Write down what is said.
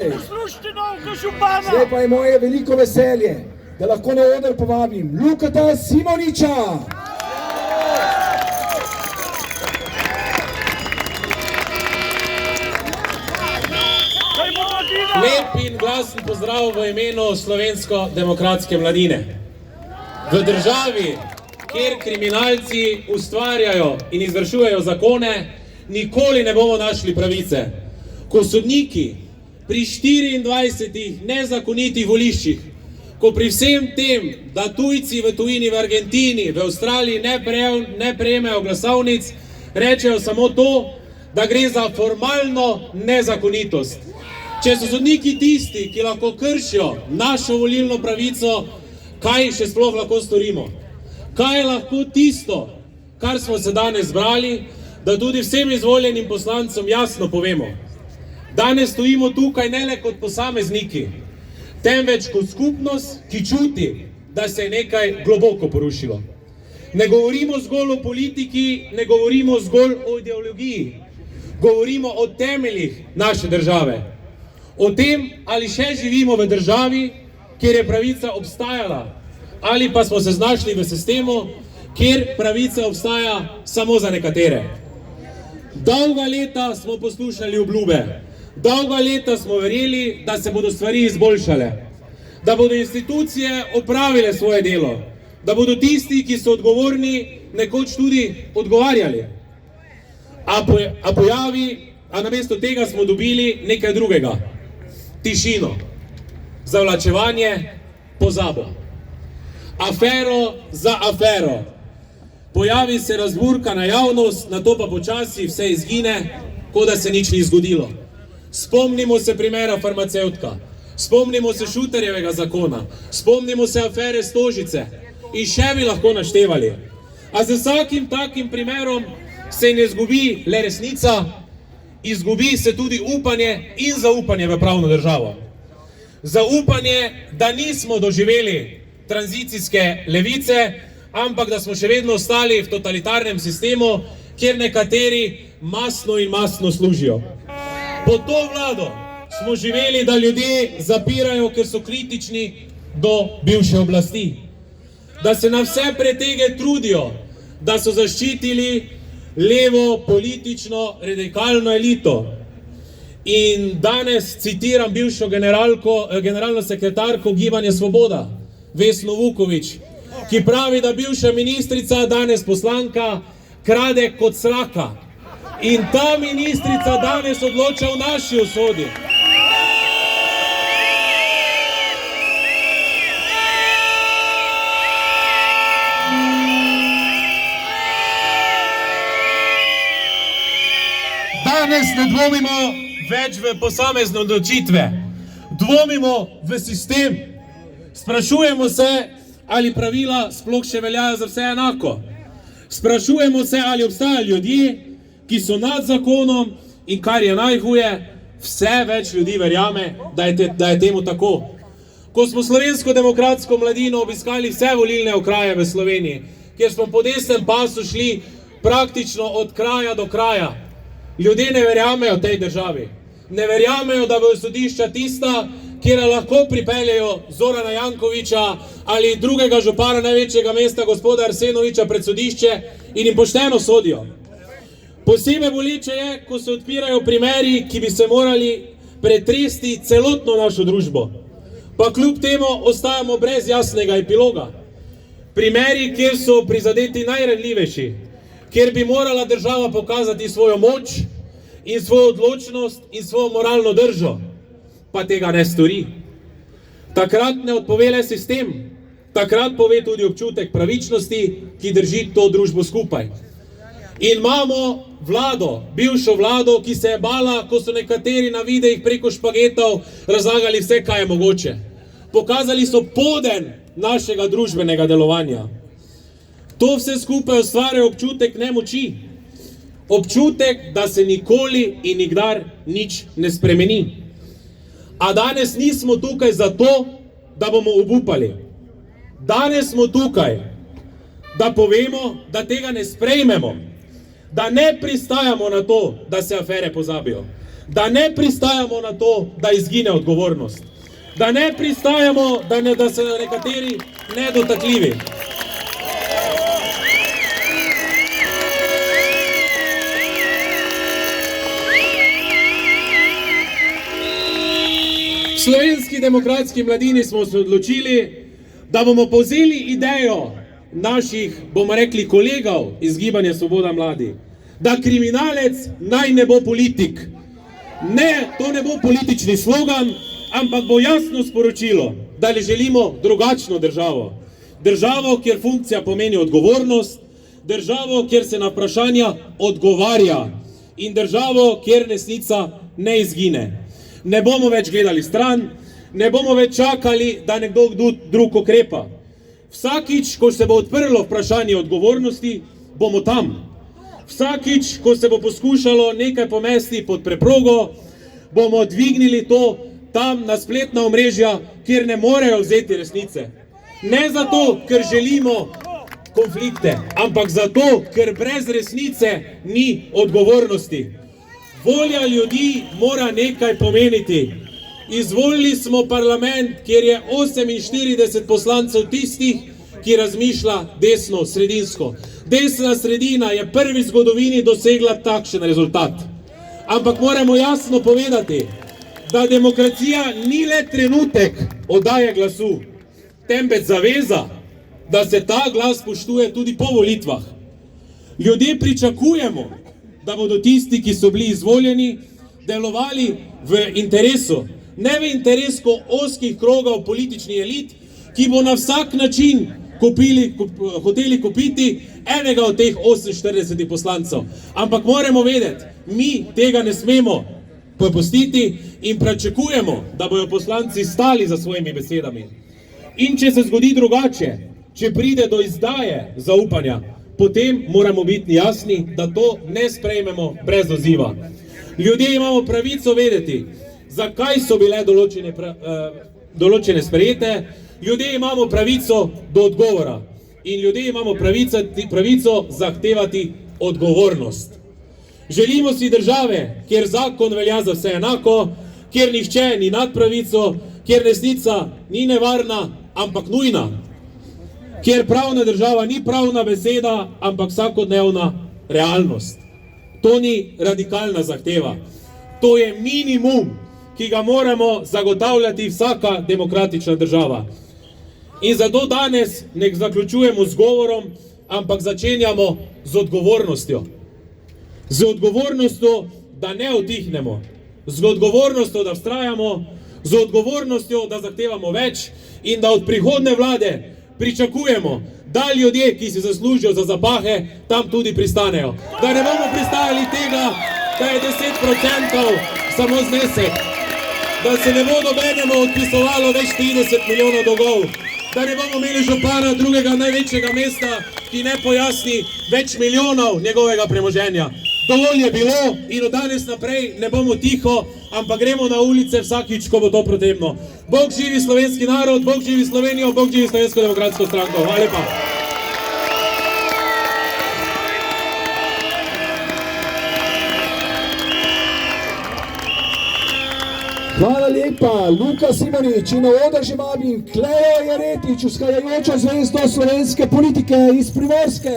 Zdaj pa je moje veliko veselje, da lahko na oder povabim Lukata Simoniča. Lep in glasen pozdrav v imenu slovensko-demokratske mladine. V državi, kjer kriminalci ustvarjajo in izvršujejo zakone, nikoli ne bomo našli pravice. Ko sodniki pri 24 nezakonitih voliščih, ko pri vsem tem, da tujci v tujini, v Argentini, v Avstraliji ne prejmejo glasovnic, rečejo samo to, da gre za formalno nezakonitost. Če so sodniki tisti, ki lahko kršijo našo volilno pravico, kaj še sploh lahko storimo? Kaj je lahko tisto, kar smo se danes zbrali, da tudi vsem izvoljenim poslancem jasno povemo? Danes stojimo tukaj ne le kot posamezniki, temveč kot skupnost, ki čuti, da se je nekaj globoko porušilo. Ne govorimo zgolj o politiki, ne govorimo zgolj o ideologiji, govorimo o temeljih naše države. O tem, ali še živimo v državi, kjer je pravica obstajala, ali pa smo se znašli v sistemu, kjer pravica obstaja samo za nekatere. Dolga leta smo poslušali obljube, dolga leta smo verjeli, da se bodo stvari izboljšale, da bodo institucije opravile svoje delo, da bodo tisti, ki so odgovorni, nekoč tudi odgovarjali. A namesto tega smo dobili nekaj drugega. Tišino, zavlačevanje, pozabo. Afero za afero. Pojavi se razburkana javnost, nato pa počasi vse izgine, kot da se nič ni zgodilo. Spomnimo se primera farmacevtka, spomnimo se Šuterjevega zakona, spomnimo se afere Stožice in še bi lahko naštevali. A z vsakim takim primerom se ne izgubi le resnica, izgubi se tudi upanje in zaupanje v pravno državo. Zaupanje, da nismo doživeli tranzicijske levice, ampak da smo še vedno ostali v totalitarnem sistemu, kjer nekateri masno in masno služijo. Pod to vlado smo živeli, da ljudje zapirajo, ker so kritični do bivše oblasti. Da se na vse pretege trudijo, da so zaščitili levo politično radikalno elito. In danes citiram bivšo generalno sekretarko Gibanja Svoboda, Vesno Vuković, ki pravi, da bivša ministrica, danes poslanka, krade kot sraka. In ta ministrica danes odloča v naši usodi. Danes ne dvomimo več v posamezne odločitve, dvomimo v sistem. Sprašujemo se, ali pravila sploh še veljajo za vse enako. Sprašujemo se, ali obstajajo ljudje, ki so nad zakonom in kar je najhuje, vse več ljudi verjame, da je temu tako. Ko smo slovensko-demokratsko mladino obiskali vse volilne okraje v Sloveniji, kjer smo po desnem pasu šli praktično od kraja do kraja, ljudje ne verjamejo tej državi. Ne verjamejo, da bodo sodišča tista, kjer lahko pripeljejo Zorana Jankovića ali drugega župana največjega mesta, gospoda Arsenovića, pred sodišče in jim pošteno sodijo. Posebej boleče je, ko se odpirajo primeri, ki bi se morali pretresti celotno našo družbo. Pa kljub temu ostajamo brez jasnega epiloga. Primeri, kjer so prizadeti najranljivejši, kjer bi morala država pokazati svojo moč in svojo odločnost in svojo moralno držo, pa tega ne stori. Takrat ne odpove le sistem, takrat pove tudi občutek pravičnosti, ki drži to družbo skupaj. In imamo vlado, bivšo vlado, ki se je bala, ko so nekateri na videih preko špagetov razlagali vse, kaj je mogoče. Pokazali so poden našega družbenega delovanja. To vse skupaj ustvarja občutek nemoči. Občutek, da se nikoli in nikdar nič ne spremeni. A danes nismo tukaj zato, da bomo obupali. Danes smo tukaj, da povemo, da tega ne sprejmemo. Da ne pristajamo na to, da se afere pozabijo. da ne pristajamo na to, da izgine odgovornost. Da ne pristajamo, da so nekateri nedotakljivi. V Slovenski demokratski mladini smo se odločili, da bomo povzeli idejo naših, bomo rekli, kolegov iz Gibanja Svoboda mladi, da kriminalec naj ne bo politik. Ne, to ne bo politični slogan, ampak bo jasno sporočilo, da ne želimo drugačno državo. Državo, kjer funkcija pomeni odgovornost, državo, kjer se na vprašanja odgovarja in državo, kjer resnica ne izgine. Ne bomo več gledali stran, ne bomo več čakali, da nekdo drug ukrepa. Vsakič, ko se bo odprlo vprašanje odgovornosti, bomo tam. Vsakič, ko se bo poskušalo nekaj pomesti pod preprogo, bomo dvignili to tam na spletna omrežja, kjer ne morejo vzeti resnice. Ne zato, ker želimo konflikte, ampak zato, ker brez resnice ni odgovornosti. Volja ljudi mora nekaj pomeniti. Izvolili smo parlament, kjer je 48 poslancev tistih, ki razmišlja desno, sredinsko. Desna sredina je prvi v zgodovini dosegla takšen rezultat. Ampak moramo jasno povedati, da demokracija ni le trenutek oddaje glasu, temveč zaveza, da se ta glas spoštuje tudi po volitvah. Ljudje pričakujemo, da bodo tisti, ki so bili izvoljeni, delovali v interesu, ne v interesu ozkih krogov političnih elit, ki bo na vsak način hoteli kupiti enega od teh 48 poslancev. Ampak moramo vedeti, mi tega ne smemo popustiti in pričakujemo, da bodo poslanci stali za svojimi besedami. In če se zgodi drugače, če pride do izdaje zaupanja, potem moramo biti jasni, da to ne sprejmemo brez odziva. Ljudje imamo pravico vedeti, zakaj so bile določene sprejete, ljudje imamo pravico do odgovora in ljudje imamo pravico zahtevati odgovornost. Želimo si države, kjer zakon velja za vse enako, kjer nihče ni nad pravico, kjer resnica ni nevarna, ampak nujna. Kjer pravna država ni pravna beseda, ampak vsakodnevna realnost. To ni radikalna zahteva. To je minimum, ki ga moramo zagotavljati vsaka demokratična država. In zato danes ne zaključujemo z govorom, ampak začenjamo z odgovornostjo. Z odgovornostjo, da ne utihnemo. Z odgovornostjo, da vztrajamo. Z odgovornostjo, da zahtevamo več in da od prihodne vlade pričakujemo, da ljudje, ki si zaslužijo za zapahe, tam tudi pristanejo. Da ne bomo pristajali tega, da je 10% samo znesek. Da se ne bo nobenemu odpisovalo več 30 milijonov dolgov. Da ne bomo imeli župana drugega največjega mesta, ki ne pojasni več milijonov njegovega premoženja. Dovolj je bilo in od danes naprej ne bomo tiho, ampak gremo na ulice vsakič, ko bo to potrebno. Bog živi slovenski narod, Bog živi Slovenijo, Bog živi Slovensko demokratsko stranko. Hvala lepa. Hvala lepa, Luka Simonič in na oder že vabim Klejo Jeretič, vzhajajočo zvezdo slovenske politike iz Primorske.